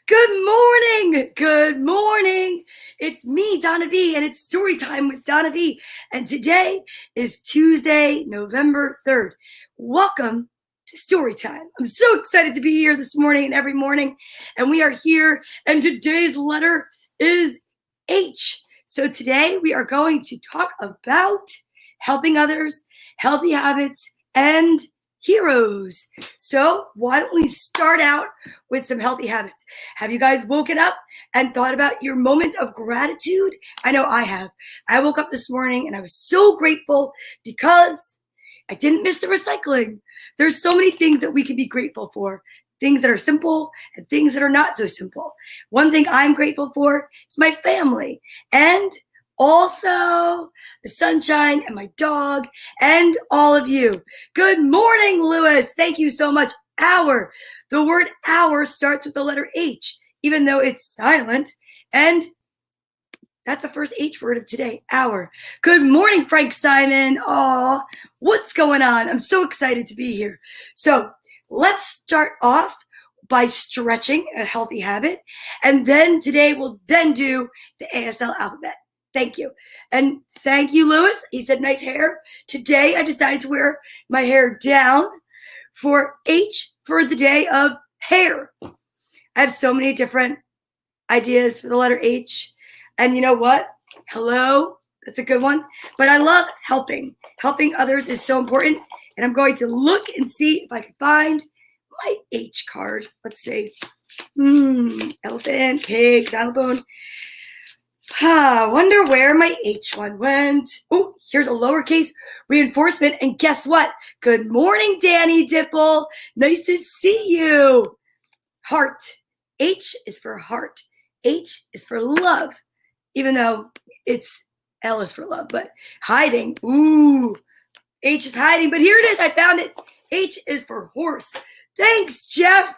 Good morning. Good morning. It's me, Donna Vee, and it's story time with Donna Vee. And today is Tuesday, November 3rd. Welcome to story time. I'm so excited to be here this morning and every morning. And we are here, and today's letter is H. So today we are going to talk about helping others, healthy habits, and heroes. So why don't we start out with some healthy habits? Have you guys woken up and thought about your moment of gratitude? I know I have. I woke up this morning and I was so grateful because I didn't miss the recycling. There's so many things that we can be grateful for. Things that are simple and things that are not so simple. One thing I'm grateful for is my family, and also the sunshine and my dog and all of you. Good morning, Lewis. Thank you so much. Hour. The word hour starts with the letter H, even though it's silent. And that's the first H word of today, hour. Good morning, Frank Simon. Aw, what's going on? I'm so excited to be here. So let's start off by stretching, a healthy habit. And then today we'll then do the ASL alphabet. Thank you. And thank you, Lewis. He said, nice hair. Today I decided to wear my hair down for H for the day of hair. I have so many different ideas for the letter H. And you know what? Hello. That's a good one. But I love helping. Helping others is so important. And I'm going to look and see if I can find my H card. Let's see. Elephant, pig, xylophone. Wonder where my H one went. Oh, here's a lowercase reinforcement. And guess what? Good morning, Danny Dipple. Nice to see you. Heart. H is for heart. H is for love. Even though it's L is for love. But hiding. Ooh. H is hiding. But here it is. I found it. H is for horse. Thanks, Jeff.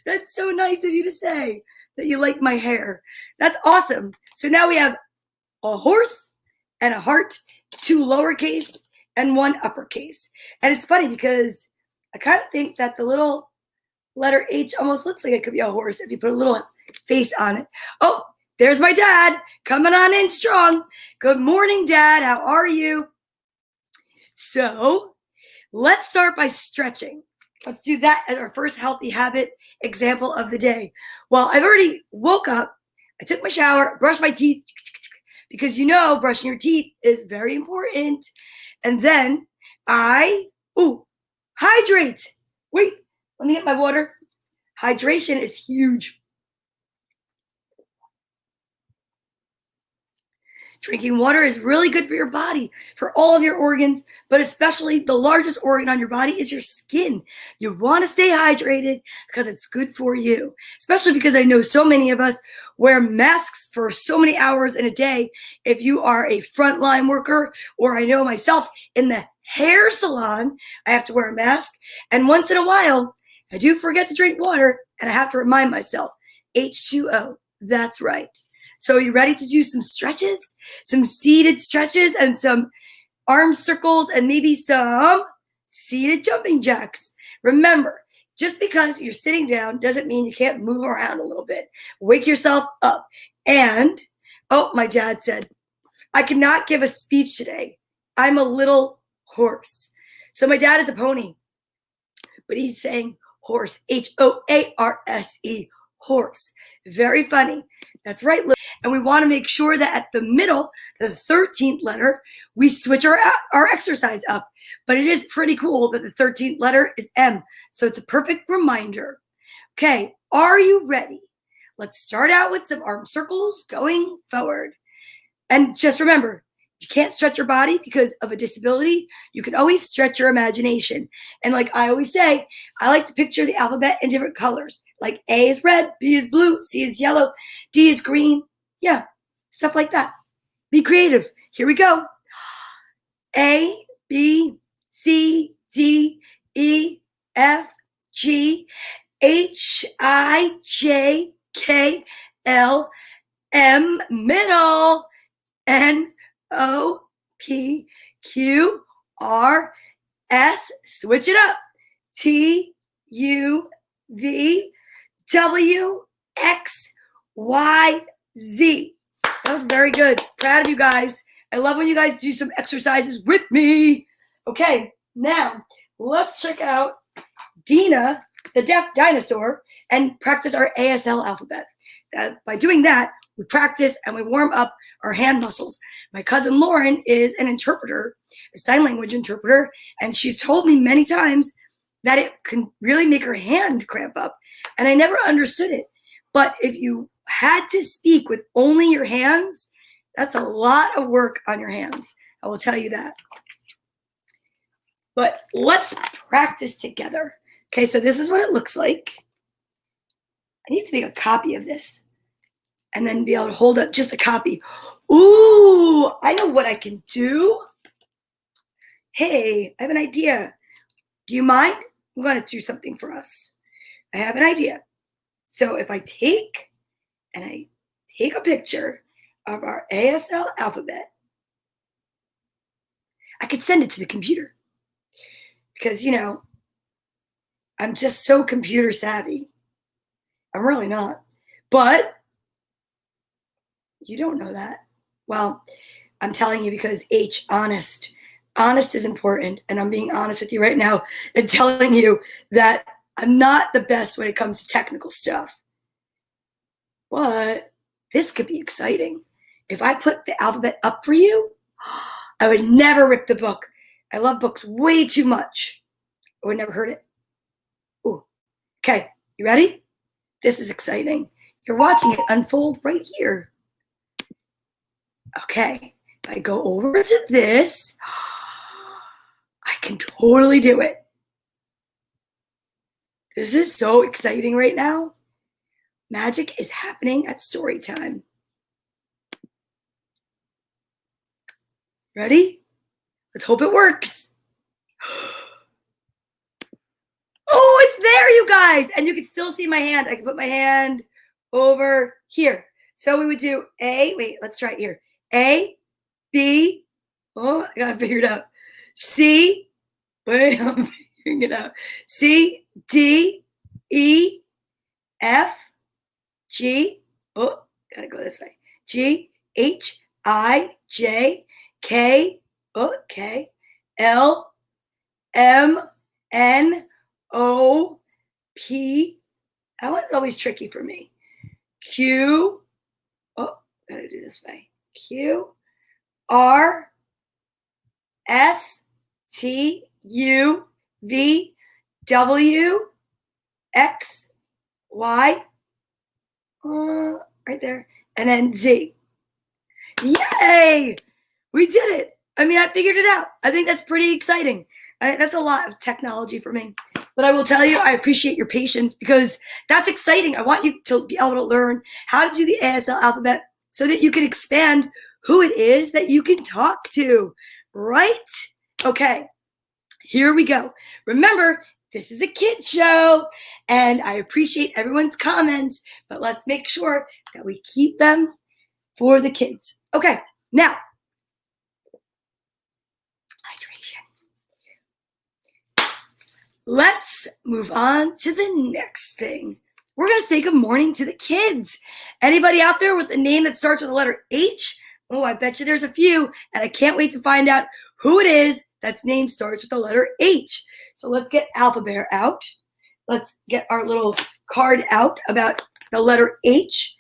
That's so nice of you to say that you like my hair. That's awesome. So now we have a horse and a heart, 2 lowercase and 1 uppercase. And it's funny because I kind of think that the little letter H almost looks like it could be a horse if you put a little face on it. Oh, there's my dad coming on in strong. Good morning, Dad. How are you? So let's start by stretching. Let's do that as our first healthy habit example of the day. Well, I've already woke up. I took my shower, brushed my teeth, because you know brushing your teeth is very important. And then hydrate. Wait, let me get my water. Hydration is huge. Drinking water is really good for your body, for all of your organs, but especially the largest organ on your body is your skin. You want to stay hydrated because it's good for you, especially because I know so many of us wear masks for so many hours in a day. If you are a frontline worker, or I know myself in the hair salon, I have to wear a mask. And once in a while, I do forget to drink water, and I have to remind myself, H2O, that's right. So are you ready to do some stretches, some seated stretches and some arm circles and maybe some seated jumping jacks? Remember, just because you're sitting down doesn't mean you can't move around a little bit. Wake yourself up. And, my dad said, I cannot give a speech today. I'm a little hoarse. So my dad is a pony, but he's saying horse, H-O-A-R-S-E, horse. Very funny. That's right. And we want to make sure that at the middle, the 13th letter, we switch our exercise up. But it is pretty cool that the 13th letter is M. So it's a perfect reminder. Okay, are you ready? Let's start out with some arm circles going forward. And just remember, you can't stretch your body because of a disability. You can always stretch your imagination. And like I always say, I like to picture the alphabet in different colors. Like A is red, B is blue, C is yellow, D is green. Yeah, stuff like that. Be creative. Here we go. A, B, C, D, E, F, G, H, I, J, K, L, M, middle, N, O, P, Q, R, S, switch it up, T, U, V, W, X, Y, Z. That was very good. Proud of you guys. I love when you guys do some exercises with me. Okay, now let's check out Dina, the deaf dinosaur, and practice our ASL alphabet. By doing that, we practice and we warm up our hand muscles. My cousin Lauren is an interpreter, a sign language interpreter, and she's told me many times that it can really make her hand cramp up. And I never understood it. But if you had to speak with only your hands, that's a lot of work on your hands. I will tell you that. But let's practice together. Okay, so this is what it looks like. I need to make a copy of this and then be able to hold up just a copy. Ooh, I know what I can do. Hey, I have an idea. Do you mind? I'm going to do something for us. I have an idea. So if I take a picture of our ASL alphabet, I could send it to the computer because, I'm just so computer savvy. I'm really not. But you don't know that. Well, I'm telling you because H, honest. Honest is important, and I'm being honest with you right now and telling you that I'm not the best when it comes to technical stuff. But this could be exciting. If I put the alphabet up for you, I would never rip the book. I love books way too much. I would never hurt it. Ooh. Okay, you ready? This is exciting. You're watching it unfold right here. Okay, if I go over to this, I can totally do it. This is so exciting right now. Magic is happening at story time. Ready? Let's hope it works. Oh, it's there, you guys. And you can still see my hand. I can put my hand over here. So we would do A. Wait, let's try it here. A, B. Oh, I got to figure it out. C. Wait, I'm figuring it out. C, D, E, F, G. Oh, got to go this way. G, H, I, J, K. Oh, K. L, M, N, O, P. That one's always tricky for me. Q. Oh, gotta do this way. Q, R, S, T, U, V, W, X, Y. Right there. And then Z. Yay! We did it. I mean, I figured it out. I think that's pretty exciting. That's a lot of technology for me. But I will tell you, I appreciate your patience because that's exciting. I want you to be able to learn how to do the ASL alphabet so that you can expand who it is that you can talk to, right? Okay, here we go. Remember, this is a kid show, and I appreciate everyone's comments, but let's make sure that we keep them for the kids. Okay, now, let's move on to the next thing. We're going to say good morning to the kids. Anybody out there with a name that starts with the letter H? Oh, I bet you there's a few, and I can't wait to find out who it is that's name starts with the letter H. So let's get Alphabet out. Let's get our little card out about the letter H.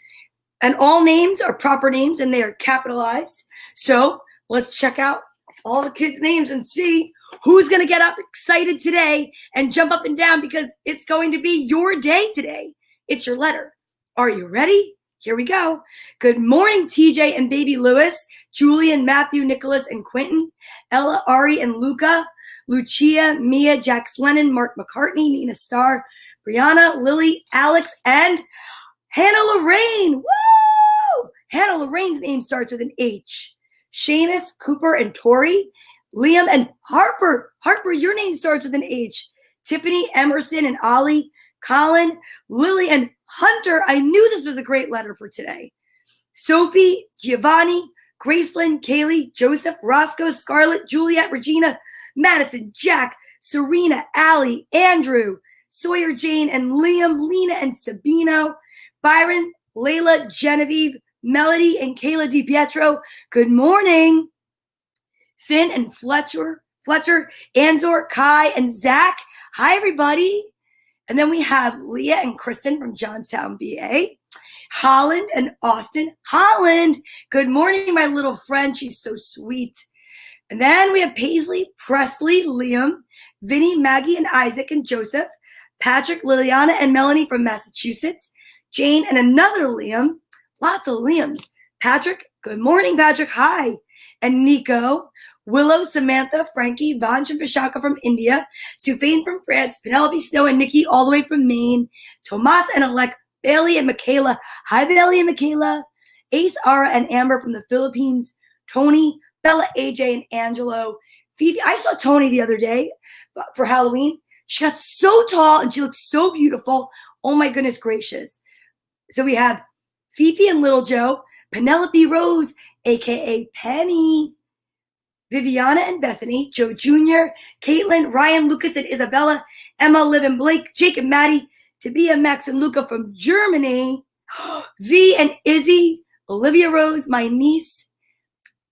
And all names are proper names, and they are capitalized. So let's check out all the kids' names and see who's going to get up excited today and jump up and down because it's going to be your day today. It's your letter. Are you ready? Here we go. Good morning, TJ and baby Lewis, Julian, Matthew, Nicholas, and Quentin, Ella, Ari, and Luca, Lucia, Mia, Jax Lennon, Mark McCartney, Nina Starr, Brianna, Lily, Alex, and Hannah Lorraine. Woo! Hannah Lorraine's name starts with an H. Seamus, Cooper, and Tori, Liam, and Harper. Harper, your name starts with an H. Tiffany, Emerson, and Ollie, Colin, Lily, and Hunter. I knew this was a great letter for today. Sophie, Giovanni, Gracelyn, Kaylee, Joseph, Roscoe, Scarlett, Juliet, Regina, Madison, Jack, Serena, Allie, Andrew, Sawyer, Jane, and Liam, Lena, and Sabino, Byron, Layla, Genevieve, Melody, and Kayla DiPietro. Good morning. Finn and Fletcher, Anzor, Kai, and Zach. Hi, everybody. And then we have Leah and Kristen from Johnstown, BA. Holland and Austin. Holland, good morning, my little friend. She's so sweet. And then we have Paisley, Presley, Liam, Vinny, Maggie, and Isaac, and Joseph, Patrick, Liliana, and Melanie from Massachusetts, Jane, and another Liam. Lots of Liams. Patrick, good morning, Patrick. Hi. And Nico, Willow, Samantha, Frankie, Vansh and Vishaka from India, Sufane from France, Penelope, Snow, and Nikki all the way from Maine, Tomas and Alec, Bailey and Michaela. Hi, Bailey and Michaela. Ace, Ara, and Amber from the Philippines, Tony, Bella, AJ, and Angelo. Fifi, I saw Tony the other day for Halloween. She got so tall and she looks so beautiful. Oh my goodness gracious. So we have Fifi and Little Joe, Penelope Rose, aka Penny, Viviana and Bethany, Joe Jr., Caitlin, Ryan, Lucas, and Isabella, Emma, Liv, and Blake, Jake and Maddie, Tabia, Max, and Luca from Germany, V and Izzy, Olivia Rose, my niece,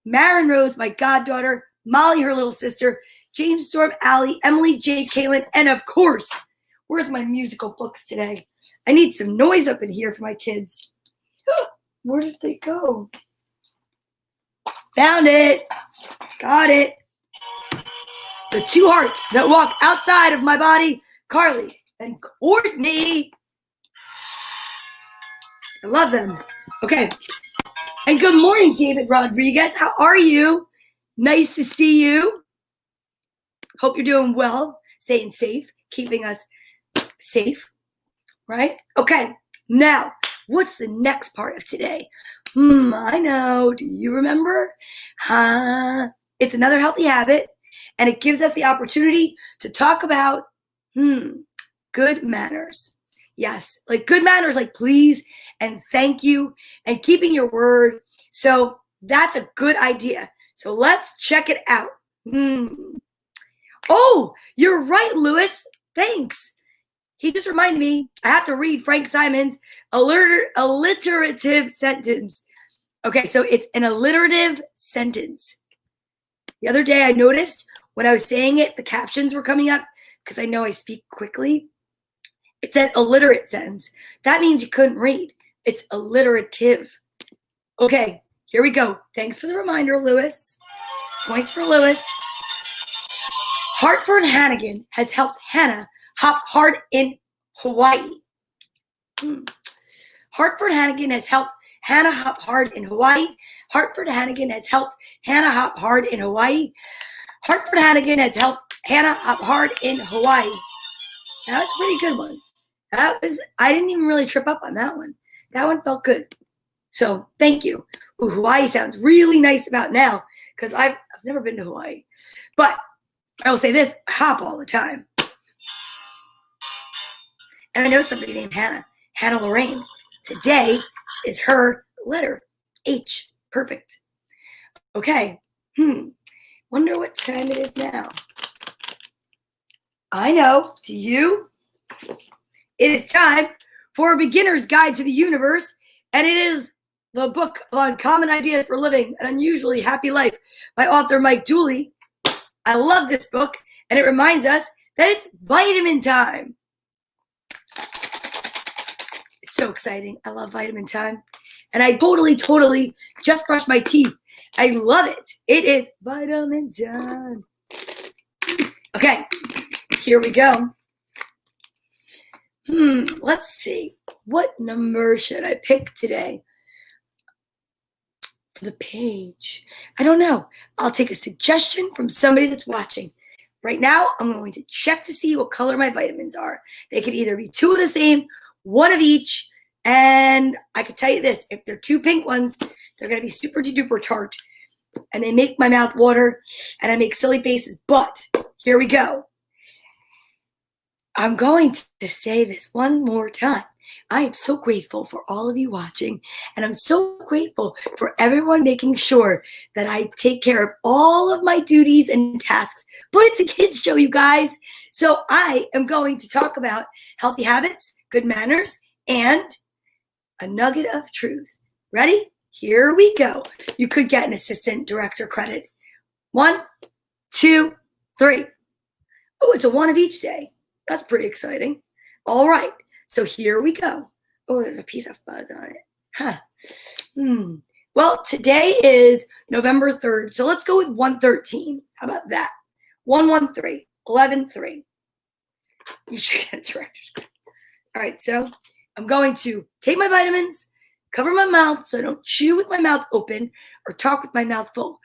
Marin Rose, my goddaughter, Molly, her little sister, James, Storm, Allie, Emily, Jake, Caitlin, and of course, where's my musical books today? I need some noise up in here for my kids. Where did they go? Found it. Got it. The two hearts that walk outside of my body, Carly and Courtney. I love them. Okay. And good morning, David Rodriguez. How are you? Nice to see you. Hope you're doing well, staying safe, keeping us safe, right? Okay. Now, what's the next part of today? I know. Do you remember? It's another healthy habit, and it gives us the opportunity to talk about good manners. Yes, like good manners, like please and thank you and keeping your word. So that's a good idea. So let's check it out. Oh, you're right, Lewis. Thanks. He just reminded me I have to read Frank Simon's alliterative sentence. Okay, so it's an alliterative sentence. The other day I noticed when I was saying it, the captions were coming up because I know I speak quickly. It said alliterate sentence. That means you couldn't read. It's alliterative. Okay, here we go. Thanks for the reminder, Lewis. Points for Lewis. Hartford Hannigan has helped Hannah hop hard in Hawaii. Hartford Hannigan has helped Hannah hop hard in Hawaii. Hartford Hannigan has helped Hannah hop hard in Hawaii. Hartford Hannigan has helped Hannah hop hard in Hawaii. That was a pretty good one. I didn't even really trip up on that one. That one felt good. So thank you. Ooh, Hawaii sounds really nice about now because I've never been to Hawaii. But I will say this, I hop all the time. And I know somebody named Hannah Lorraine. Today is her letter, H. Perfect. Okay. Wonder what time it is now. I know. Do you? It is time for a beginner's guide to the universe, and it is the book on common ideas for living an unusually happy life by author Mike Dooley. I love this book, and it reminds us that it's vitamin time. It's so exciting. I love vitamin time. And I totally just brushed my teeth. I love it. It is vitamin time. Okay, here we go. Let's see. What number should I pick today? For the page. I don't know. I'll take a suggestion from somebody that's watching. Right now, I'm going to check to see what color my vitamins are. They could either be two of the same, one of each, and I can tell you this, if they're two pink ones, they're going to be super duper tart, and they make my mouth water, and I make silly faces, but here we go. I'm going to say this one more time. I am so grateful for all of you watching, and I'm so grateful for everyone making sure that I take care of all of my duties and tasks. But it's a kids show, you guys. So I am going to talk about healthy habits, good manners, and a nugget of truth. Ready? Here we go. You could get an assistant director credit. 1, 2, 3. Oh, it's a one of each day. That's pretty exciting. All right. So here we go. Oh, there's a piece of fuzz on it. Huh. Well, today is November 3rd. So let's go with 113. How about that? 113, 11-3. You should get a director's credit. All right. So I'm going to take my vitamins, cover my mouth so I don't chew with my mouth open or talk with my mouth full.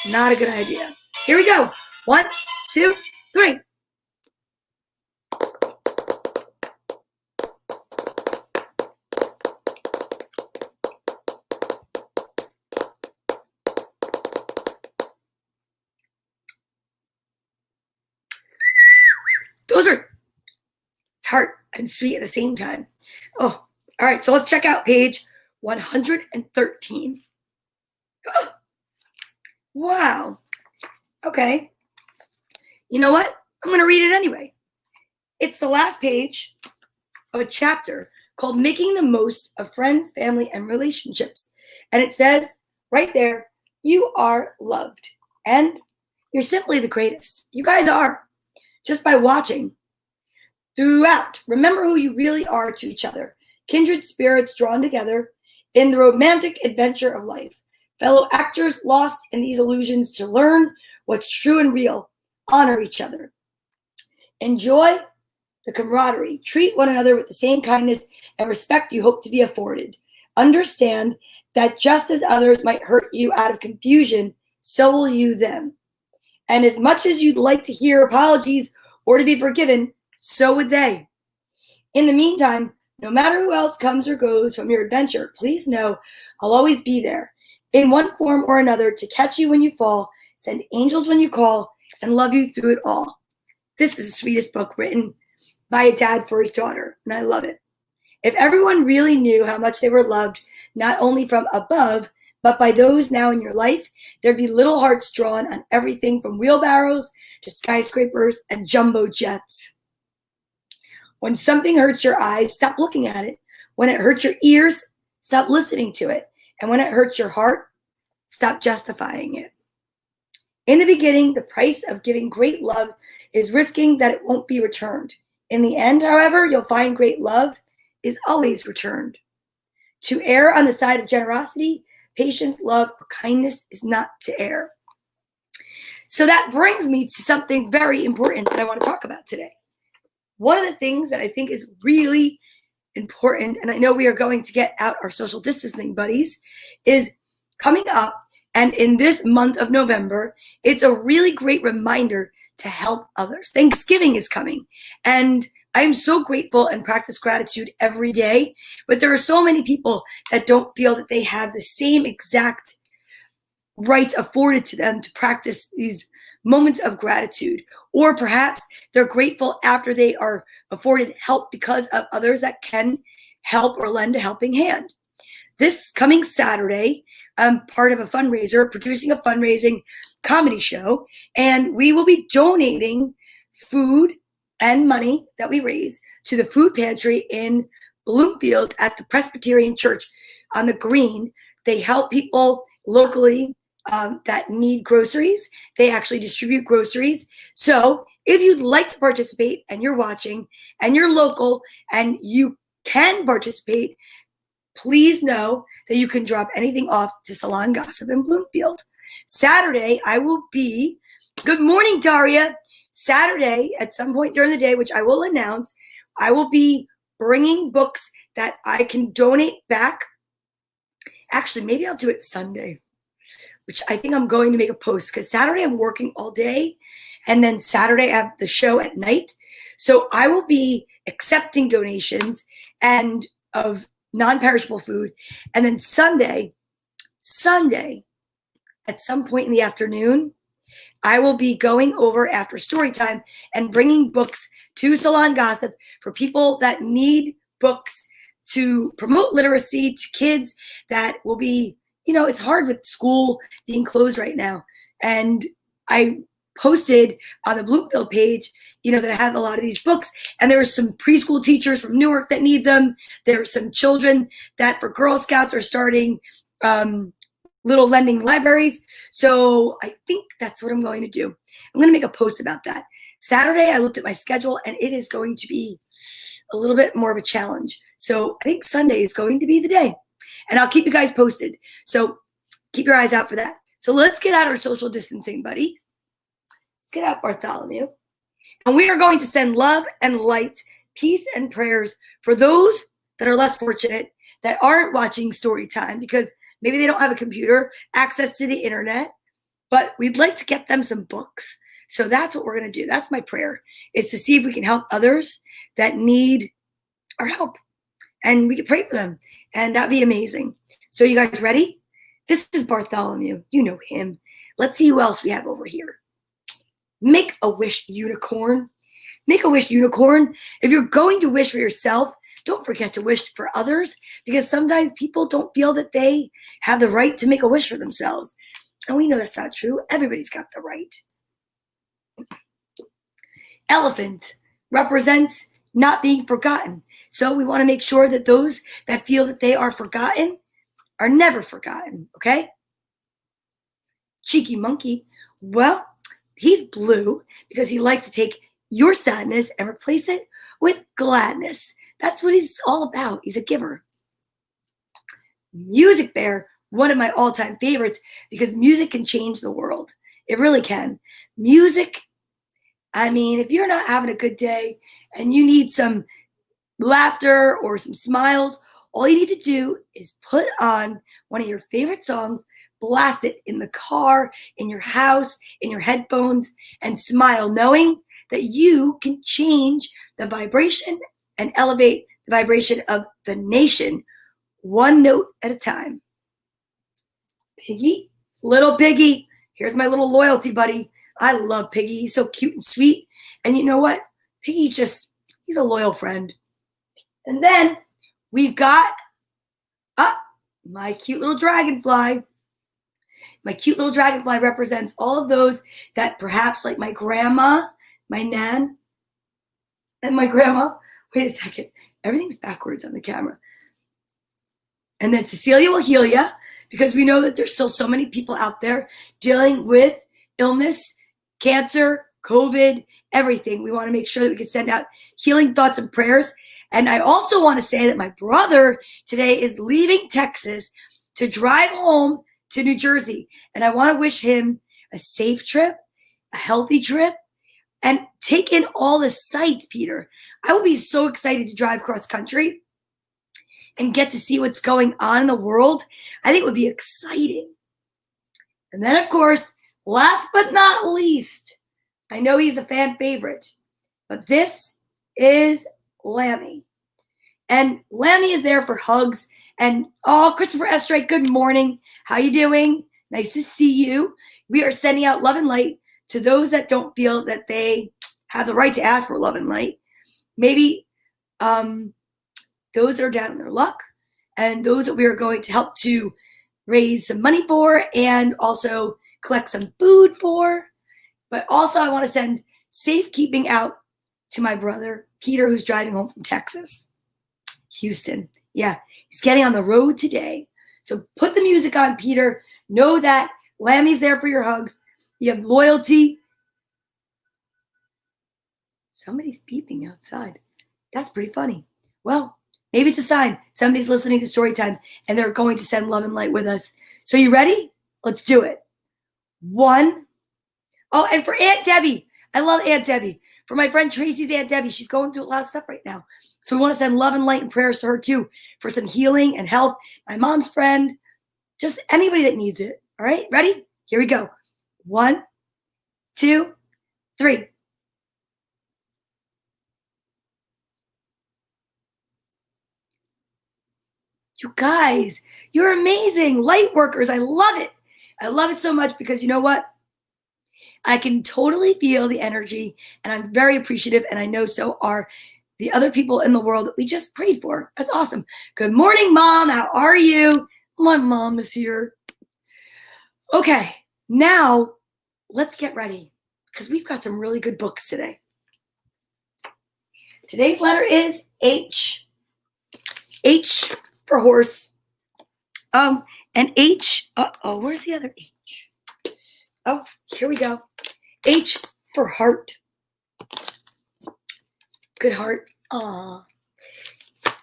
Not a good idea. Here we go. 1, 2, 3. Those are tart and sweet at the same time. Oh, all right. So let's check out page 113. Oh, wow. Okay. You know what? I'm going to read it anyway. It's the last page of a chapter called Making the Most of Friends, Family, and Relationships. And it says right there, you are loved. And you're simply the greatest. You guys are. Just by watching throughout. Remember who you really are to each other. Kindred spirits drawn together in the romantic adventure of life. Fellow actors lost in these illusions to learn what's true and real. Honor each other. Enjoy the camaraderie. Treat one another with the same kindness and respect you hope to be afforded. Understand that just as others might hurt you out of confusion, so will you them. And as much as you'd like to hear apologies or to be forgiven, so would they. In the meantime, no matter who else comes or goes from your adventure, please know I'll always be there, in one form or another, to catch you when you fall, send angels when you call, and love you through it all. This is the sweetest book written by a dad for his daughter, and I love it. If everyone really knew how much they were loved, not only from above, but by those now in your life, there'd be little hearts drawn on everything from wheelbarrows to skyscrapers and jumbo jets. When something hurts your eyes, stop looking at it. When it hurts your ears, stop listening to it. And when it hurts your heart, stop justifying it. In the beginning, the price of giving great love is risking that it won't be returned. In the end, however, you'll find great love is always returned. To err on the side of generosity, patience, love, or kindness is not to err. So that brings me to something very important that I want to talk about today. One of the things that I think is really important, and I know we are going to get out our social distancing buddies, is coming up, and in this month of November, it's a really great reminder to help others. Thanksgiving is coming, and I am so grateful and practice gratitude every day, but there are so many people that don't feel that they have the same exact rights afforded to them to practice these moments of gratitude, or perhaps they're grateful after they are afforded help because of others that can help or lend a helping hand. This coming Saturday, I'm part of a fundraiser, producing a fundraising comedy show, and we will be donating food and money that we raise to the food pantry in Bloomfield at the Presbyterian Church on the Green. They help people locally that need groceries. They actually distribute groceries. So if you'd like to participate and you're watching and you're local and you can participate, please know that you can drop anything off to Salon Gossip in Bloomfield. Saturday, I will be, good morning, Daria. Saturday, at some point during the day, which I will announce, I will be bringing books that I can donate back. Actually, maybe I'll do it Sunday, which I think I'm going to make a post, because Saturday I'm working all day, and then Saturday I have the show at night. So I will be accepting donations and of non-perishable food. And then Sunday, at some point in the afternoon, I will be going over after story time and bringing books to Salon Gossip for people that need books to promote literacy to kids that will be, it's hard with school being closed right now. And I posted on the Bloomfield page, that I have a lot of these books, and there are some preschool teachers from Newark that need them. There are some children that for Girl Scouts are starting little lending libraries. So I think that's what I'm going to do. I'm going to make a post about that. Saturday, I looked at my schedule, and it is going to be a little bit more of a challenge. So I think Sunday is going to be the day, and I'll keep you guys posted. So keep your eyes out for that. So let's get out our social distancing, buddies. Let's get out Bartholomew. And we are going to send love and light, peace and prayers for those that are less fortunate, that aren't watching story time because maybe they don't have a computer, access to the internet, but we'd like to get them some books. So that's what we're going to do. That's my prayer, is to see if we can help others that need our help. And we can pray for them. And that'd be amazing. So you guys ready? This is Bartholomew. You know him. Let's see who else we have over here. Make a wish, unicorn. Make a wish, unicorn. If you're going to wish for yourself, don't forget to wish for others, because sometimes people don't feel that they have the right to make a wish for themselves. And we know that's not true. Everybody's got the right. Elephant represents not being forgotten. So we want to make sure that those that feel that they are forgotten are never forgotten, okay? Cheeky monkey, well, he's blue because he likes to take your sadness and replace it with gladness. That's what he's all about. He's a giver. Music bear, one of my all-time favorites, because music can change the world. It really can. Music, I mean, if you're not having a good day and you need some laughter or some smiles, all you need to do is put on one of your favorite songs, blast it in the car, in your house, in your headphones, and smile, knowing that you can change the vibration and elevate the vibration of the nation one note at a time. Piggy, little Piggy. Here's my little loyalty buddy. I love Piggy. He's so cute and sweet. And you know what? Piggy's he's a loyal friend. And then we've got my cute little dragonfly. My cute little dragonfly represents all of those that perhaps, like my grandma, my nan, and my grandma. Wait a second. Everything's backwards on the camera. And then Cecilia will heal ya, because we know that there's still so many people out there dealing with illness, cancer, COVID, everything. We want to make sure that we can send out healing thoughts and prayers. And I also want to say that my brother today is leaving Texas to drive home to New Jersey. And I want to wish him a safe trip, a healthy trip, and take in all the sights, Peter. I would be so excited to drive cross country and get to see what's going on in the world. I think it would be exciting. And then, of course, last but not least, I know he's a fan favorite, but this is Lammy. And Lammy is there for hugs. And, Christopher Estrade, good morning. How you doing? Nice to see you. We are sending out love and light to those that don't feel that they have the right to ask for love and light. Maybe those that are down on their luck, and those that we are going to help to raise some money for and also collect some food for. But also I want to send safekeeping out to my brother, Peter, who's driving home from Texas, Houston. Yeah, he's getting on the road today. So put the music on, Peter. Know that Lammy's there for your hugs. You have loyalty. Somebody's beeping outside. That's pretty funny. Well, maybe it's a sign somebody's listening to Storytime and they're going to send love and light with us. So you ready? Let's do it. 1. Oh, and for Aunt Debbie. I love Aunt Debbie. For my friend Tracy's Aunt Debbie. She's going through a lot of stuff right now. So we want to send love and light and prayers to her too, for some healing and health. My mom's friend. Just anybody that needs it. All right? Ready? Here we go. 1, 2, 3. You guys, you're amazing. Light workers. I love it. I love it so much because you know what? I can totally feel the energy and I'm very appreciative, and I know so are the other people in the world that we just prayed for. That's awesome. Good morning, Mom. How are you? My mom is here. Okay, now let's get ready because we've got some really good books today. Today's letter is H. H for horse. And H, where's the other H? Oh, here we go. H for heart. Good heart. Aw.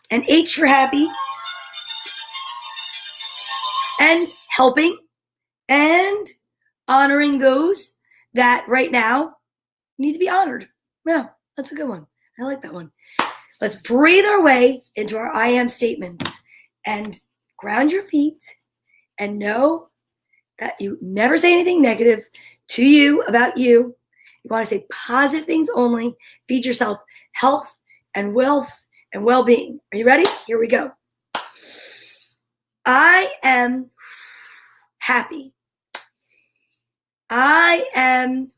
And H for happy. And helping. And honoring those that right now need to be honored. Yeah, that's a good one. I like that one. Let's breathe our way into our I am statements and ground your feet and know that you never say anything negative to you about you. You want to say positive things only. Feed yourself health and wealth and well-being. Are you ready? Here we go. I am happy. I am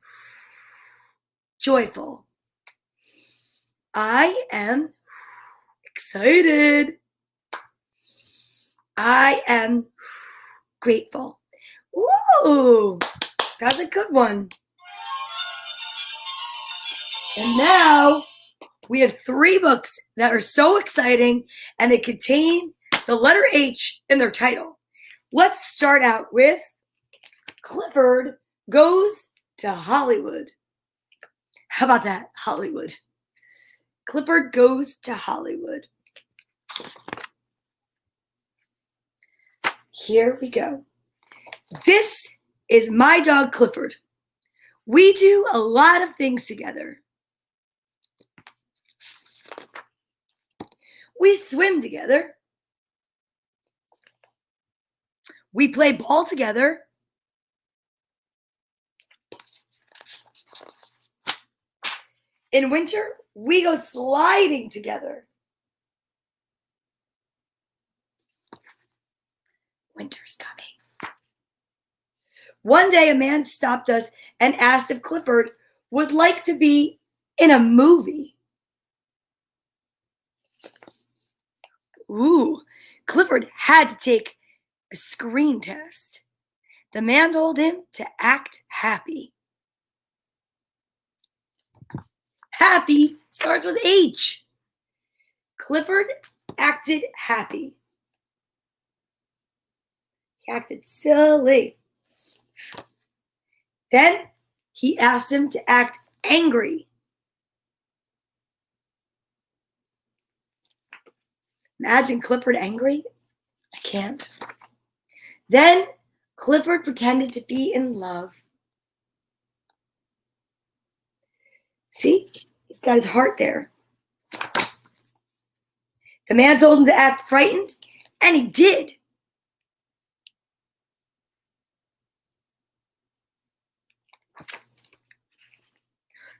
joyful. I am excited. I am grateful. Ooh, that's a good one. And now we have 3 books that are so exciting and they contain the letter H in their title. Let's start out with Clifford Goes to Hollywood. How about that, Hollywood? Clifford Goes to Hollywood. Here we go. This is my dog, Clifford. We do a lot of things together. We swim together. We play ball together. In winter, we go sliding together. Winter's coming. One day, a man stopped us and asked if Clifford would like to be in a movie. Ooh, Clifford had to take a screen test. The man told him to act happy. Happy starts with H. Clifford acted happy. He acted silly. Then he asked him to act angry. Imagine Clifford angry. I can't. Then Clifford pretended to be in love. See, he's got his heart there. The man told him to act frightened, and he did.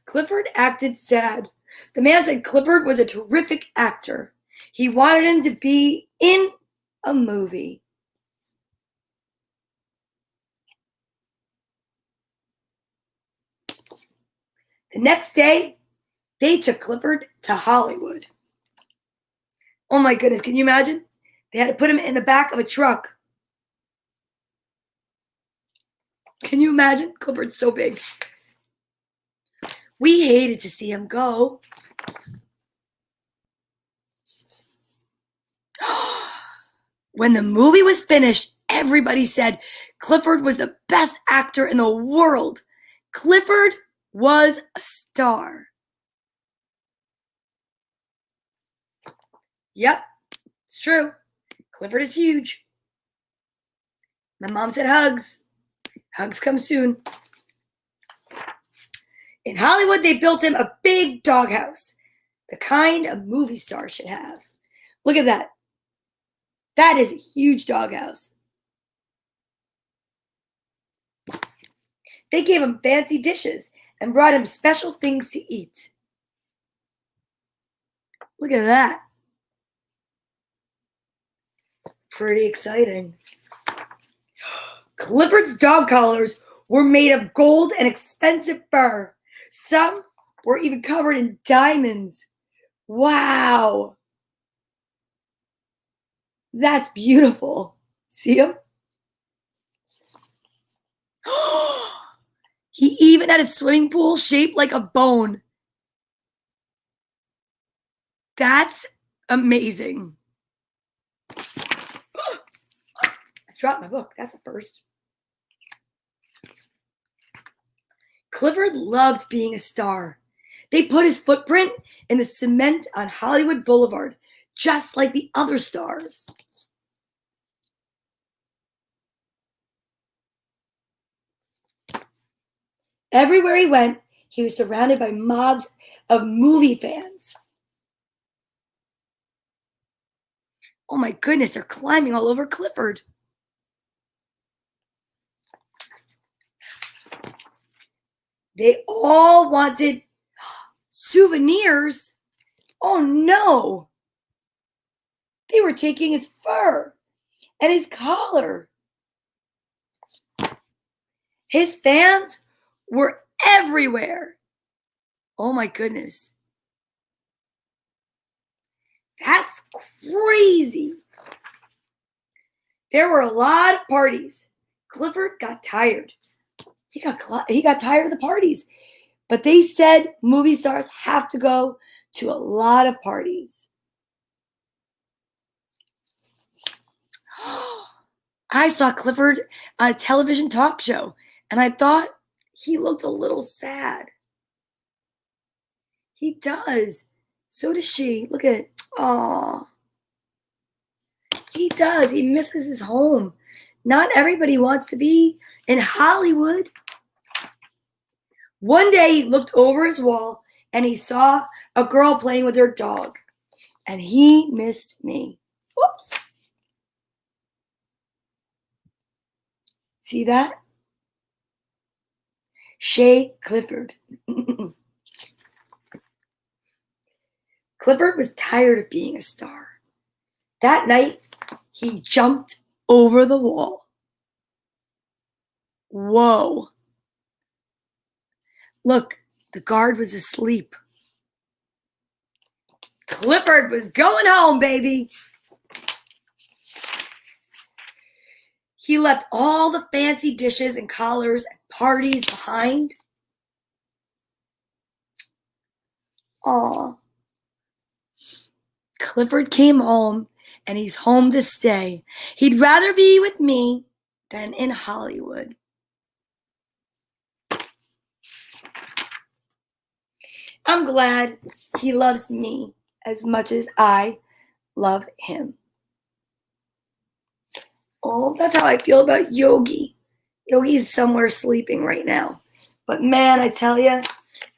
Clifford acted sad. The man said Clifford was a terrific actor. He wanted him to be in a movie. The next day, they took Clifford to Hollywood. Oh my goodness, can you imagine? They had to put him in the back of a truck. Can you imagine? Clifford's so big. We hated to see him go. When the movie was finished, everybody said Clifford was the best actor in the world. Clifford was a star. Yep, it's true. Clifford is huge. My mom said hugs. Hugs come soon. In Hollywood, they built him a big doghouse, the kind a movie star should have. Look at that. That is a huge doghouse. They gave him fancy dishes and brought him special things to eat. Look at that. Pretty exciting. Clifford's dog collars were made of gold and expensive fur. Some were even covered in diamonds. Wow. That's beautiful. See him? He even had a swimming pool shaped like a bone. That's amazing. I dropped my book. That's the first. Clifford loved being a star. They put his footprint in the cement on Hollywood Boulevard, just like the other stars. Everywhere he went, he was surrounded by mobs of movie fans. Oh my goodness, they're climbing all over Clifford. They all wanted souvenirs. Oh no! They were taking his fur and his collar. His fans were everywhere. Oh my goodness. That's crazy. There were a lot of parties. Clifford got tired. He got tired of the parties. But they said movie stars have to go to a lot of parties. I saw Clifford on a television talk show, and I thought he looked a little sad. He does. So does she. Look at it. Aw. He does. He misses his home. Not everybody wants to be in Hollywood. One day he looked over his wall and he saw a girl playing with her dog. And he missed me. Whoops. See that? Shay Clifford. Clifford was tired of being a star. That night, he jumped over the wall. Whoa. Look, the guard was asleep. Clifford was going home, baby. He left all the fancy dishes and collars and parties behind. Aw. Clifford came home, and he's home to stay. He'd rather be with me than in Hollywood. I'm glad he loves me as much as I love him. Oh, that's how I feel about Yogi. Yogi's somewhere sleeping right now. But man, I tell you,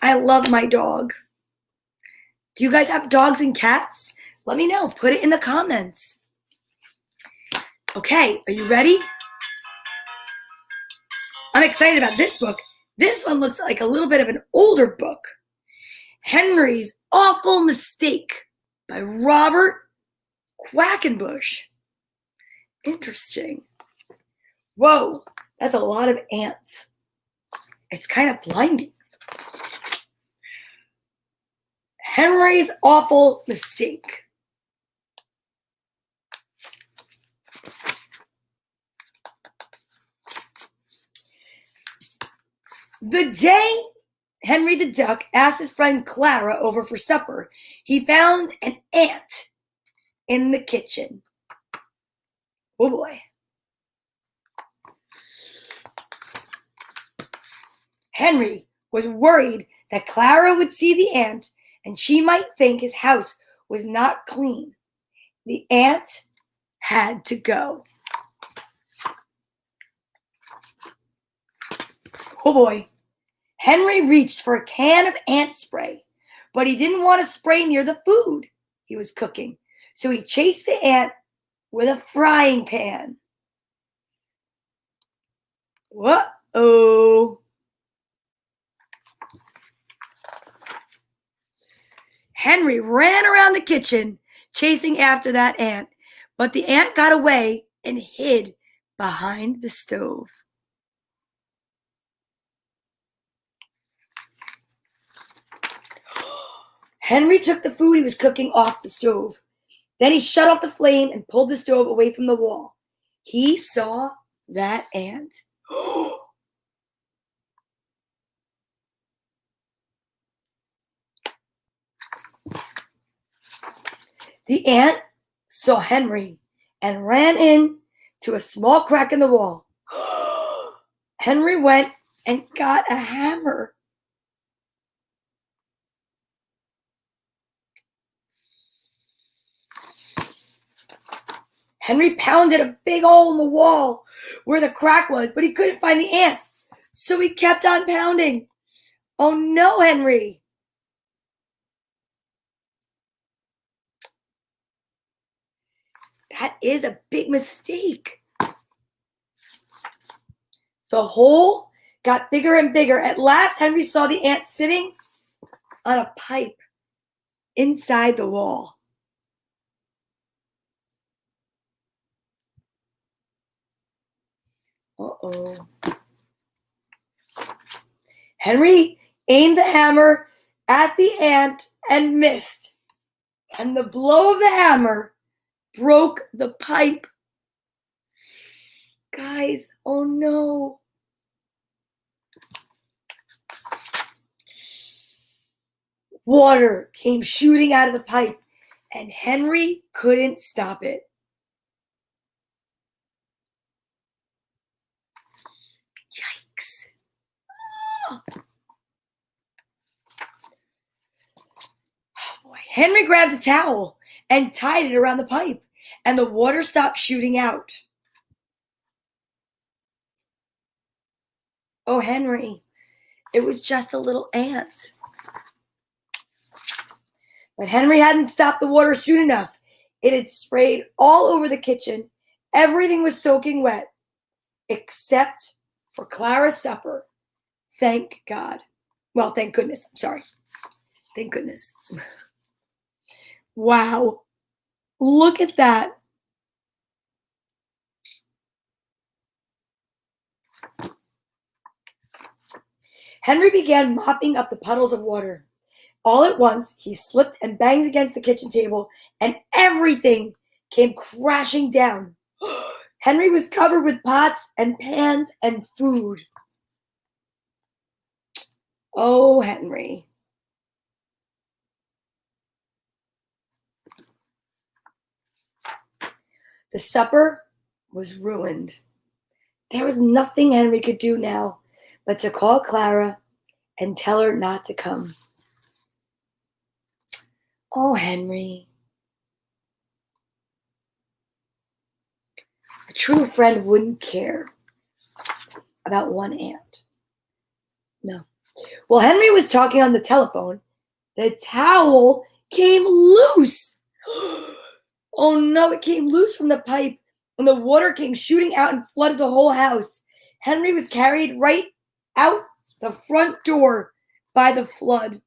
I love my dog. Do you guys have dogs and cats? Let me know. Put it in the comments. Okay, are you ready? I'm excited about this book. This one looks like a little bit of an older book. Henry's Awful Mistake by Robert Quackenbush. Interesting. Whoa, that's a lot of ants. It's kind of blinding. Henry's Awful Mistake. The day Henry the Duck asked his friend Clara over for supper, he found an ant in the kitchen. Oh boy. Henry was worried that Clara would see the ant and she might think his house was not clean. The ant had to go. Oh boy. Henry reached for a can of ant spray, but he didn't want to spray near the food he was cooking, so he chased the ant with a frying pan. Uh-oh. Henry ran around the kitchen chasing after that ant, but the ant got away and hid behind the stove. Henry took the food he was cooking off the stove. Then he shut off the flame and pulled the stove away from the wall. He saw that ant. The ant saw Henry and ran in to a small crack in the wall. Henry went and got a hammer. Henry pounded a big hole in the wall where the crack was, but he couldn't find the ant, so he kept on pounding. Oh no, Henry! That is a big mistake. The hole got bigger and bigger. At last, Henry saw the ant sitting on a pipe inside the wall. Uh-oh. Henry aimed the hammer at the ant and missed. And the blow of the hammer broke the pipe. Guys, oh no. Water came shooting out of the pipe, and Henry couldn't stop it. Yikes. Oh boy. Henry grabbed a towel and tied it around the pipe, and the water stopped shooting out. Oh, Henry, it was just a little ant. But Henry hadn't stopped the water soon enough. It had sprayed all over the kitchen. Everything was soaking wet, except for Clara's supper. Thank God. Well, thank goodness. I'm sorry. Thank goodness. Wow. Look at that. Henry began mopping up the puddles of water. All at once, he slipped and banged against the kitchen table, and everything came crashing down. Henry was covered with pots and pans and food. Oh, Henry. The supper was ruined. There was nothing Henry could do now but to call Clara and tell her not to come. Oh, Henry. A true friend wouldn't care about one ant. No. While Henry was talking on the telephone, the towel came loose. Oh no, it came loose from the pipe, and the water came shooting out and flooded the whole house. Henry was carried right out the front door by the flood.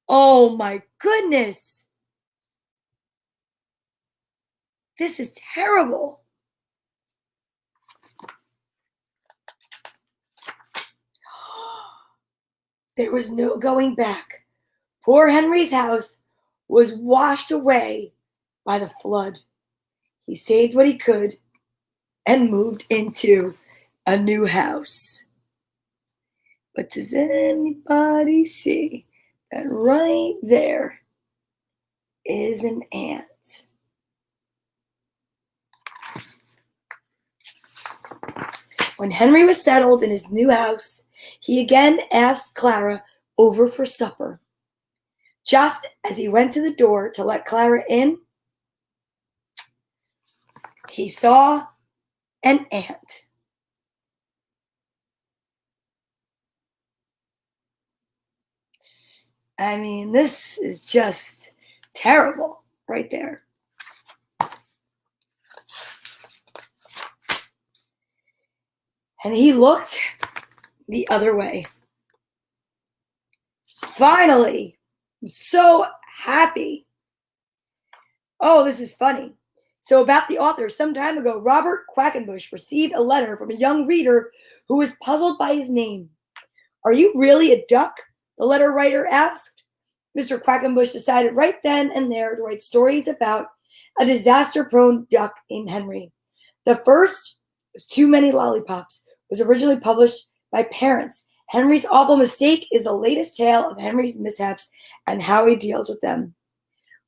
Oh my goodness. This is terrible. There was no going back. Poor Henry's house was washed away by the flood. He saved what he could and moved into a new house. But does anybody see that right there is an ant? When Henry was settled in his new house, he again asked Clara over for supper. Just as he went to the door to let Clara in, he saw an ant. I mean, this is just terrible right there. And he looked the other way. Finally, I'm so happy. Oh, this is funny. So about the author, some time ago, Robert Quackenbush received a letter from a young reader who was puzzled by his name. "Are you really a duck?" the letter writer asked. Mr. Quackenbush decided right then and there to write stories about a disaster-prone duck named Henry. The first, was Too Many Lollipops, was originally published by parents. Henry's Awful Mistake is the latest tale of Henry's mishaps and how he deals with them.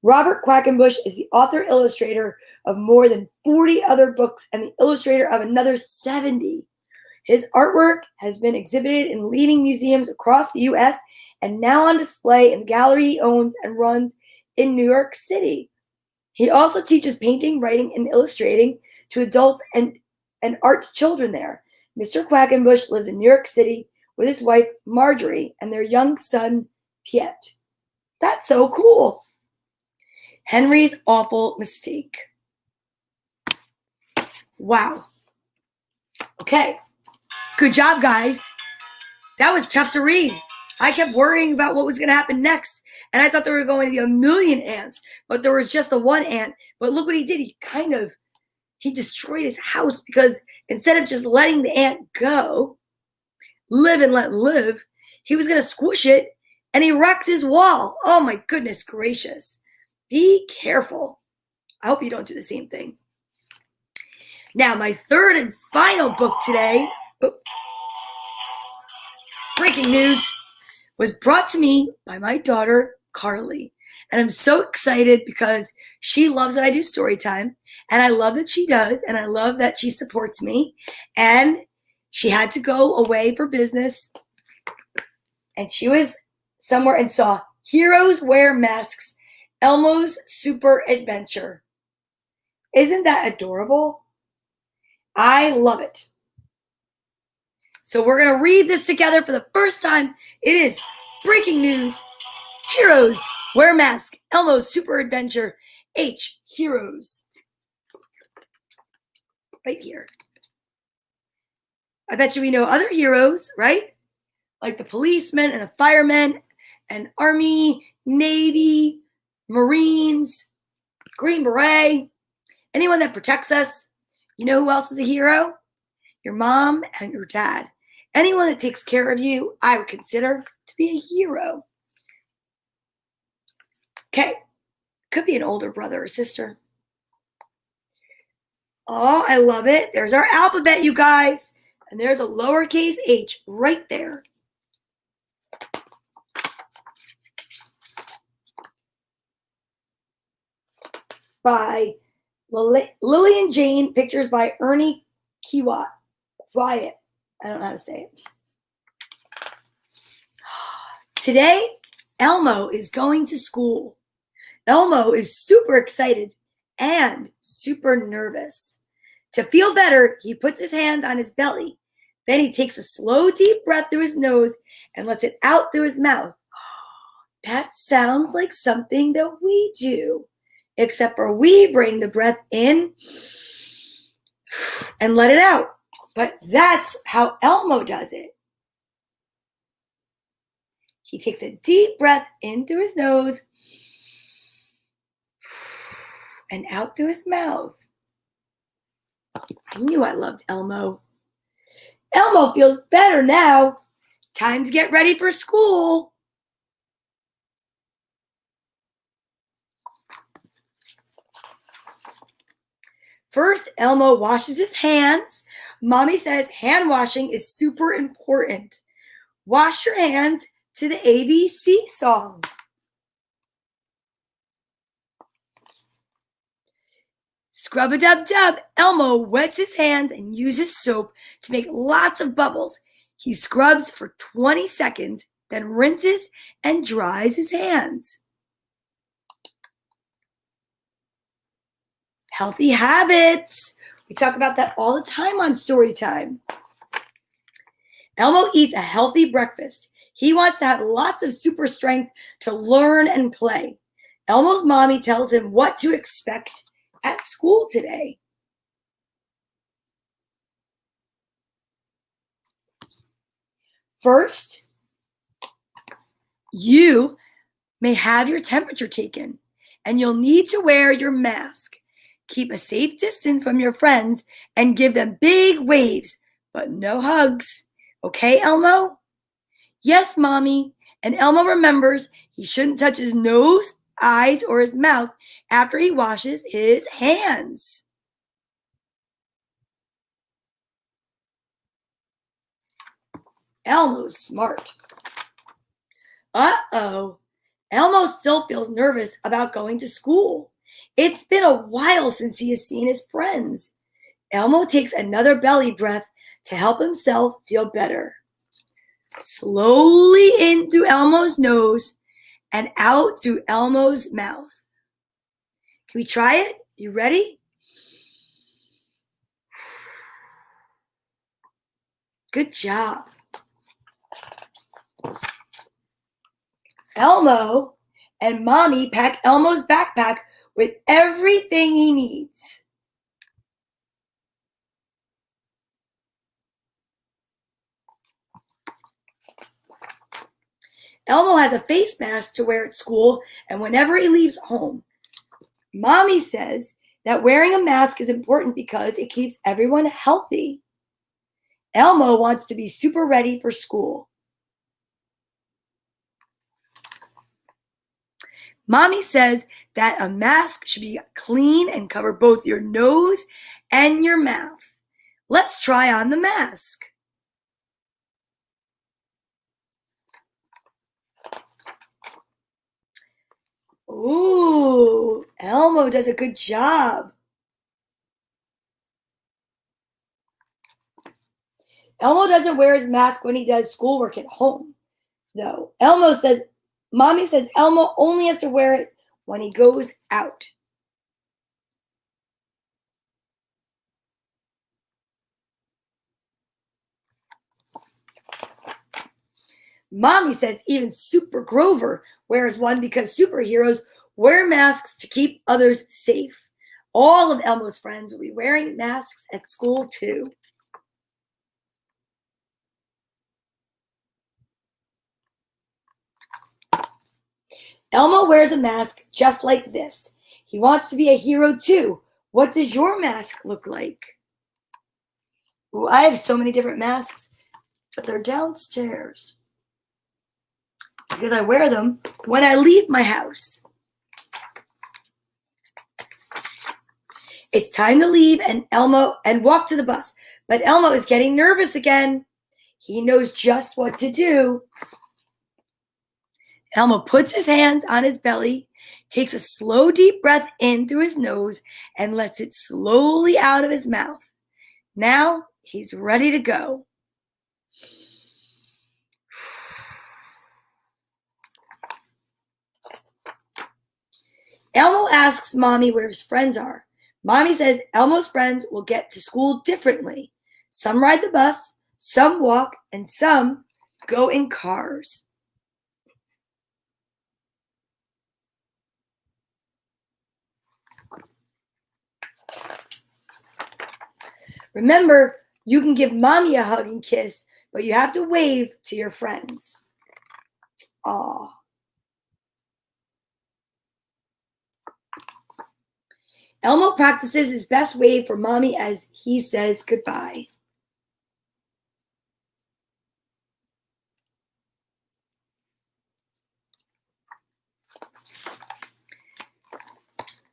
Robert Quackenbush is the author-illustrator of more than 40 other books and the illustrator of another 70. His artwork has been exhibited in leading museums across the U.S. and now on display in the gallery he owns and runs in New York City. He also teaches painting, writing, and illustrating to adults and art to children there. Mr. Quackenbush lives in New York City with his wife, Marjorie, and their young son, Piet. That's so cool. Henry's Awful Mistake. Wow. Okay. Good job, guys. That was tough to read. I kept worrying about what was going to happen next. And I thought there were going to be a million ants, but there was just the one ant. But look what he did. He destroyed his house because instead of just letting the ant go, live and let live, he was going to squish it and he wrecked his wall. Oh my goodness gracious. Be careful. I hope you don't do the same thing. Now, my third and final book today, breaking news, was brought to me by my daughter, Carly. And I'm so excited because she loves that I do story time. And I love that she does. And I love that she supports me. And she had to go away for business. And she was somewhere and saw Heroes Wear Masks, Elmo's Super Adventure. Isn't that adorable? I love it. So we're going to read this together for the first time. It is breaking news. Heroes Wear Mask, Elmo's Super Adventure, H, Heroes. Right here. I bet you we know other heroes, right? Like the policemen and the firemen and Army, Navy, Marines, Green Beret, anyone that protects us. You know who else is a hero? Your mom and your dad. Anyone that takes care of you, I would consider to be a hero. Okay, could be an older brother or sister. Oh, I love it. There's our alphabet, you guys. And there's a lowercase h right there. By Lillian Jane, pictures by Ernie Kiwat. Wyatt. I don't know how to say it. Today, Elmo is going to school. Elmo is super excited and super nervous. To feel better, he puts his hands on his belly. Then he takes a slow, deep breath through his nose and lets it out through his mouth. That sounds like something that we do, except for we bring the breath in and let it out. But that's how Elmo does it. He takes a deep breath in through his nose and out through his mouth. I knew I loved Elmo. Elmo feels better now. Time to get ready for school. First, Elmo washes his hands. Mommy says hand washing is super important. Wash your hands to the ABC song. Scrub-a-dub-dub, Elmo wets his hands and uses soap to make lots of bubbles. He scrubs for 20 seconds, then rinses and dries his hands. Healthy habits. We talk about that all the time on story time. Elmo eats a healthy breakfast. He wants to have lots of super strength to learn and play. Elmo's mommy tells him what to expect at school today. First, you may have your temperature taken, and you'll need to wear your mask. Keep a safe distance from your friends and give them big waves, but no hugs. Okay, Elmo? Yes, Mommy. And Elmo remembers he shouldn't touch his nose, eyes, or his mouth after he washes his hands. Elmo's smart. Uh-oh. Elmo still feels nervous about going to school. It's been a while since he has seen his friends. Elmo takes another belly breath to help himself feel better. Slowly in through Elmo's nose and out through Elmo's mouth. Can we try it? You ready? Good job. Elmo and Mommy pack Elmo's backpack with everything he needs. Elmo has a face mask to wear at school and whenever he leaves home. Mommy says that wearing a mask is important because it keeps everyone healthy. Elmo wants to be super ready for school. Mommy says that a mask should be clean and cover both your nose and your mouth. Let's try on the mask. Ooh, Elmo does a good job. Elmo doesn't wear his mask when he does schoolwork at home, though. Mommy says Elmo only has to wear it when he goes out. Mommy says even Super Grover wears one because superheroes wear masks to keep others safe. All of Elmo's friends will be wearing masks at school too. Elmo wears a mask just like this. He wants to be a hero too. What does your mask look like? Ooh, I have so many different masks, but they're downstairs because I wear them when I leave my house. It's time to leave and walk to the bus, but Elmo is getting nervous again. He knows just what to do. Elmo puts his hands on his belly, takes a slow, deep breath in through his nose, and lets it slowly out of his mouth. Now he's ready to go. Elmo asks Mommy where his friends are. Mommy says Elmo's friends will get to school differently. Some ride the bus, some walk, and some go in cars. Remember, you can give Mommy a hug and kiss, but you have to wave to your friends. Aw. Elmo practices his best wave for Mommy as he says goodbye.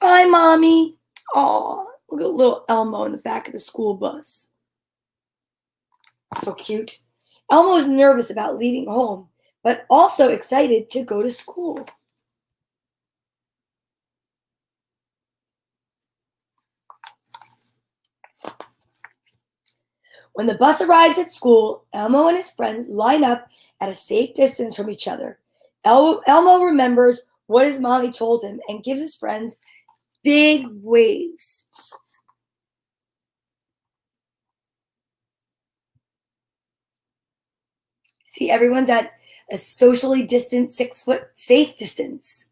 Bye, Mommy. Aw, look at little Elmo in the back of the school bus. So cute. Elmo is nervous about leaving home, but also excited to go to school. When the bus arrives at school, Elmo and his friends line up at a safe distance from each other. Elmo remembers what his mommy told him and gives his friends big waves. See, everyone's at a socially distant 6-foot safe distance.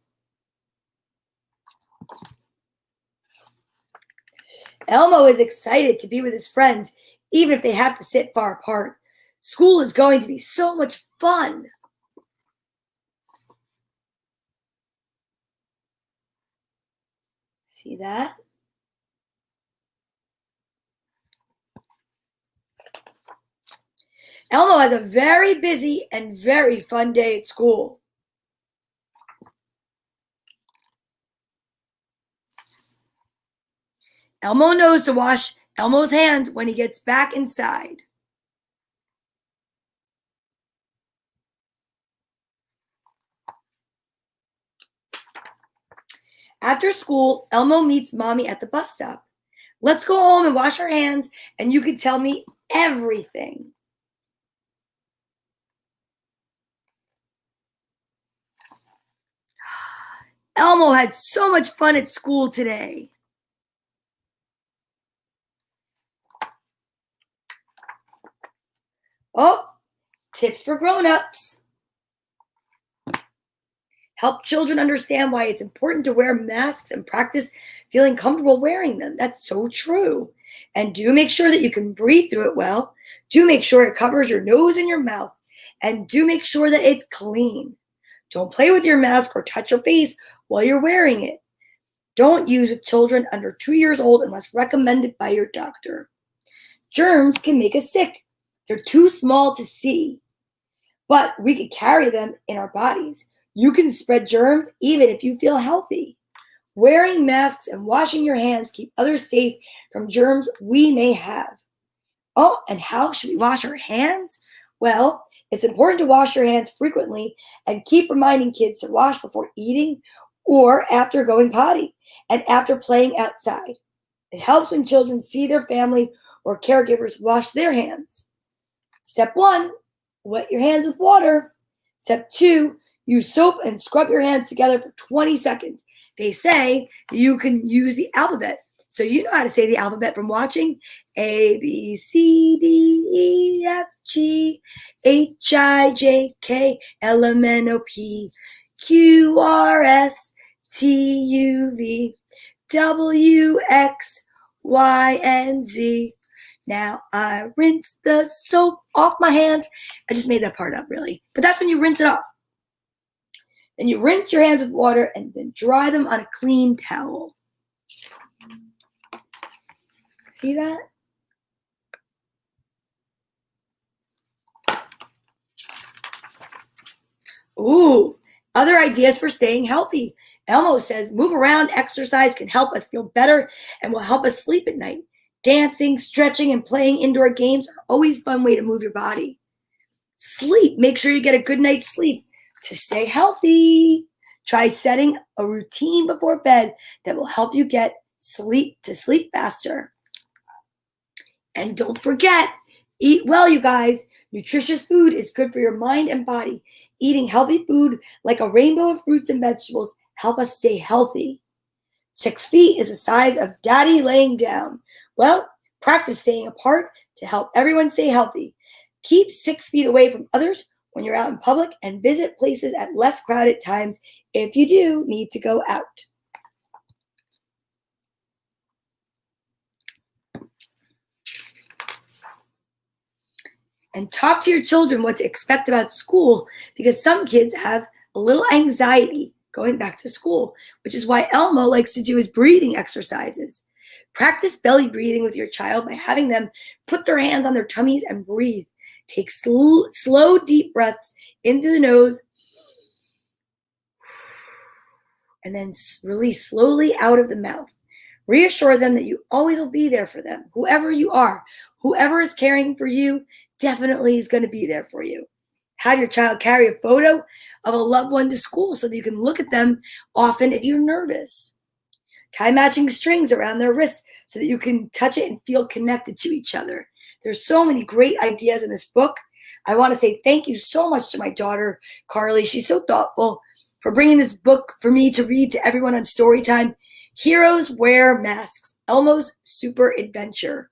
Elmo is excited to be with his friends, even if they have to sit far apart. School is going to be so much fun. See that? Elmo has a very busy and very fun day at school. Elmo knows to wash Elmo's hands when he gets back inside. After school, Elmo meets Mommy at the bus stop. Let's go home and wash our hands, and you can tell me everything. Elmo had so much fun at school today. Oh, tips for grown-ups. Help children understand why it's important to wear masks and practice feeling comfortable wearing them. That's so true. And do make sure that you can breathe through it well. Do make sure it covers your nose and your mouth. And do make sure that it's clean. Don't play with your mask or touch your face while you're wearing it. Don't use with children under 2 years old unless recommended by your doctor. Germs can make us sick. They're too small to see, but we can carry them in our bodies. You can spread germs even if you feel healthy. Wearing masks and washing your hands keep others safe from germs we may have. Oh, and how should we wash our hands? Well, it's important to wash your hands frequently and keep reminding kids to wash before eating or after going potty and after playing outside. It helps when children see their family or caregivers wash their hands. Step 1, wet your hands with water. Step 2, use soap and scrub your hands together for 20 seconds. They say you can use the alphabet. So you know how to say the alphabet from watching. A, B, C, D, E, F, G, H, I, J, K, L, M, N, O, P, Q, R, S, T, U, V, W, X, Y, and Z. Now I rinse the soap off my hands. I just made that part up, really. But that's when you rinse it off. Then you rinse your hands with water and then dry them on a clean towel. See that? Ooh, other ideas for staying healthy. Elmo says move around, exercise can help us feel better and will help us sleep at night. Dancing, stretching, and playing indoor games are always a fun way to move your body. Sleep. Make sure you get a good night's sleep to stay healthy. Try setting a routine before bed that will help you get sleep faster. And don't forget, eat well, you guys. Nutritious food is good for your mind and body. Eating healthy food like a rainbow of fruits and vegetables help us stay healthy. 6 feet is the size of Daddy laying down. Well, practice staying apart to help everyone stay healthy. Keep 6 feet away from others when you're out in public and visit places at less crowded times if you do need to go out. And talk to your children what to expect about school because some kids have a little anxiety going back to school, which is why Elmo likes to do his breathing exercises. Practice belly breathing with your child by having them put their hands on their tummies and breathe. Take slow, deep breaths in through the nose and then release slowly out of the mouth. Reassure them that you always will be there for them, whoever you are. Whoever is caring for you definitely is going to be there for you. Have your child carry a photo of a loved one to school so that you can look at them often if you're nervous. Tie matching strings around their wrists so that you can touch it and feel connected to each other. There's so many great ideas in this book. I want to say thank you so much to my daughter, Carly. She's so thoughtful for bringing this book for me to read to everyone on Storytime. Heroes Wear Masks, Elmo's Super Adventure.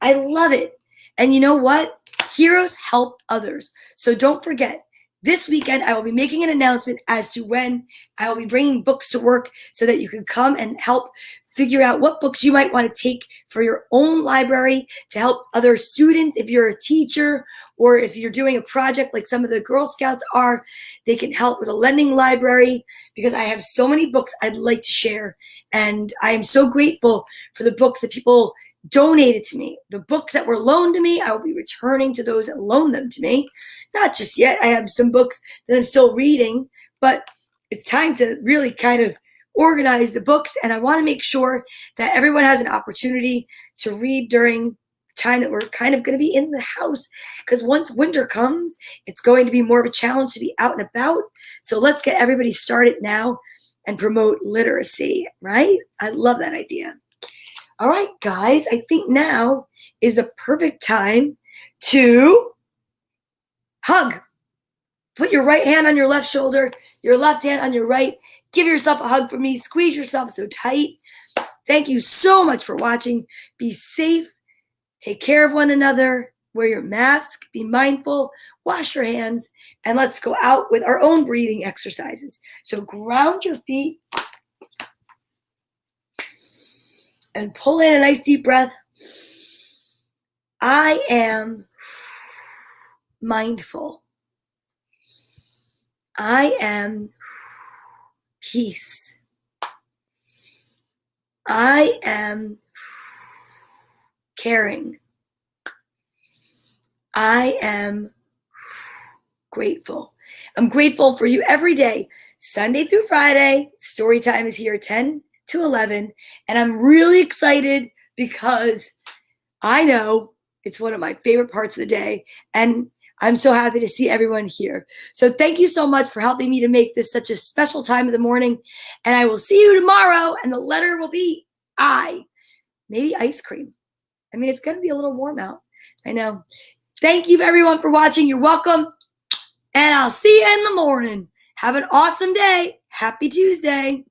I love it. And you know what? Heroes help others. So don't forget, this weekend I will be making an announcement as to when I will be bringing books to work so that you can come and help figure out what books you might want to take for your own library to help other students. If you're a teacher or if you're doing a project like some of the Girl Scouts are, they can help with a lending library because I have so many books I'd like to share. And I am so grateful for the books that people donated to me. The books that were loaned to me, I will be returning to those that loaned them to me. Not just yet. I have some books that I'm still reading, but it's time to really kind of organize the books, and I want to make sure that everyone has an opportunity to read during the time that we're kind of going to be in the house, because once winter comes, it's going to be more of a challenge to be out and about. So let's get everybody started now and promote literacy, right? I love that idea. All right, guys, I think now is the perfect time to hug. Put your right hand on your left shoulder, your left hand on your right. Give yourself a hug for me. Squeeze yourself so tight. Thank you so much for watching. Be safe. Take care of one another. Wear your mask. Be mindful. Wash your hands. And let's go out with our own breathing exercises. So ground your feet. And pull in a nice deep breath. I am mindful. I am peace. I am caring. I am grateful. I'm grateful for you every day, Sunday through Friday. Story time is here 10 to 11, and I'm really excited because I know it's one of my favorite parts of the day, and I'm so happy to see everyone here. So thank you so much for helping me to make this such a special time of the morning, and I will see you tomorrow, and the letter will be I. Maybe ice cream. I mean, it's going to be a little warm out. I know. Thank you, everyone, for watching. You're welcome, and I'll see you in the morning. Have an awesome day. Happy Tuesday.